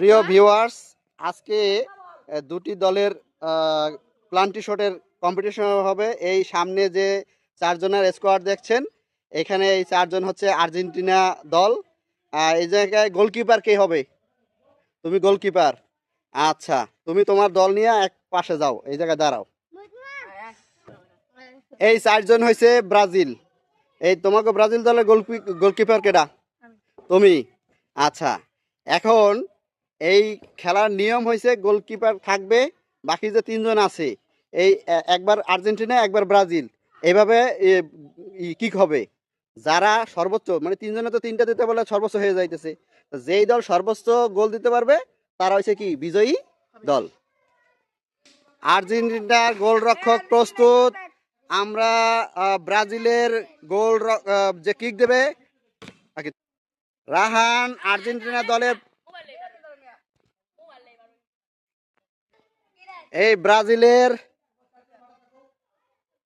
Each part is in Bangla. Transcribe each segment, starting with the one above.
প্রিয় ভিউয়ার্স, আজকে দুটি দলের প্লান্টি শটের কম্পিটিশন হবে। এই সামনে যে চারজনের স্কোয়াড দেখছেন, এখানে এই চারজন হচ্ছে আর্জেন্টিনা দল। এই জায়গায় গোলকিপার কে হবে? তুমি গোলকিপার। আচ্ছা, তুমি তোমার দল নিয়ে এক পাশে যাও, এই জায়গায় দাঁড়াও। এই চারজন হয়েছে ব্রাজিল। এই তোমাকে ব্রাজিল দলের গোলকিপার কেডা? তুমি। আচ্ছা, এখন এই খেলার নিয়ম হয়েছে গোলকিপার থাকবে, বাকি যে তিনজন আছে এই একবার আর্জেন্টিনা একবার ব্রাজিল, এইভাবে কিক হবে। যারা সর্বোচ্চ মানে তিনজনে তো তিনটা দিতে পারলে সর্বোচ্চ হয়ে যাইতেছে, যেই দল সর্বোচ্চ গোল দিতে পারবে তারা হচ্ছে কি বিজয়ী দল। আর্জেন্টিনার গোলরক্ষক প্রস্তুত। আমরা ব্রাজিলের গোল যে কিক দেবে রাহান আর্জেন্টিনা দলের। এই ব্রাজিলের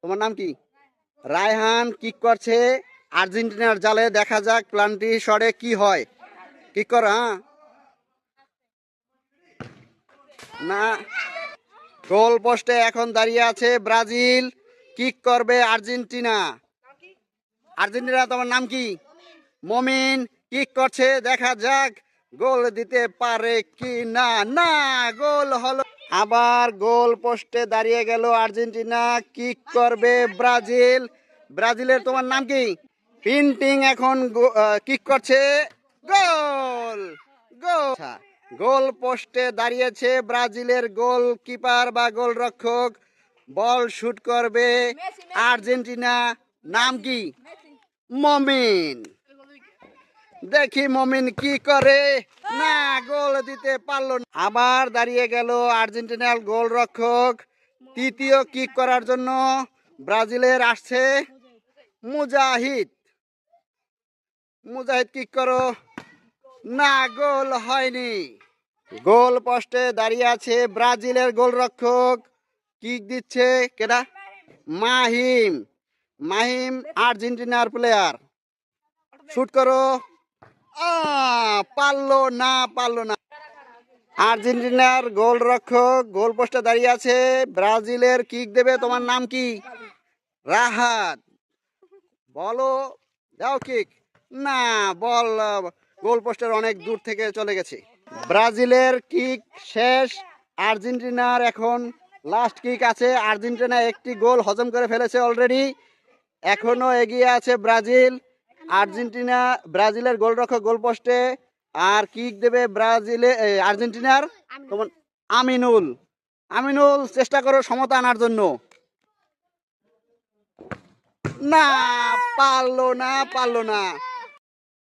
তোমার নাম কি? রায়হান কিক করছে আর্জেন্টিনার জালে। দেখা যাক প্লান্টি শটে কি হয়। কিক কর। হ্যাঁ, না, গোল পোস্টে এখন দাঁড়িয়ে আছে ব্রাজিল। কিক করবে আর্জেন্টিনা। আর্জেন্টিনা তোমার নাম কি? মমিন কিক করছে, দেখা যাক গোল দিতে পারে কি না। না, গোল হলো। আবার গোল পোস্টে দাঁড়িয়ে গেল আর্জেন্টিনা। কিক করবে ব্রাজিল। ব্রাজিলের তোমার নাম কি? পিন্টিং এখন কিক করছে, গোল। গোল। গোল পোস্টে দাঁড়িয়েছে ব্রাজিলের গোলকিপার বা গোলরক্ষক। বল শুট করবে আর্জেন্টিনা। নাম কি? মমিন। দেখি মমিন কি করে। না, গোল দিতে পারলো না। আবার দাঁড়িয়ে গেল আর্জেন্টিনার গোলরক্ষক। তৃতীয় কিক করার জন্য ব্রাজিলের আসছে মুজাহিদ। মুজাহিদ কিক করো। না, গোল হয়নি। গোল পোস্টে দাঁড়িয়ে আছে ব্রাজিলের গোলরক্ষক। কিক দিচ্ছে কেডা? মাহিম। মাহিম আর্জেন্টিনার প্লেয়ার। শুট করো। পারলো না, পারলো না। আর্জেন্টিনার গোলরক্ষক গোল পোস্টে দাঁড়িয়ে আছে। ব্রাজিলের কিক দেবে। তোমার নাম কি? রাহাত। বলো, দাও কিক। না, বল গোল পোস্টের অনেক দূর থেকে চলে গেছে। ব্রাজিলের কিক শেষ। আর্জেন্টিনার এখন লাস্ট কিক আছে। আর্জেন্টিনা একটি গোল হজম করে ফেলেছে অলরেডি। এখনো এগিয়ে আছে ব্রাজিল। আর্জেন্টিনা ব্রাজিলের গোলরক্ষক গোল পোস্টে। আর কিক দেবে ব্রাজিলে আর্জেন্টিনার তোমার আমিনুল। আমিনুল চেষ্টা করো সমতা আনার জন্য। না, পারলো না, পারলো না।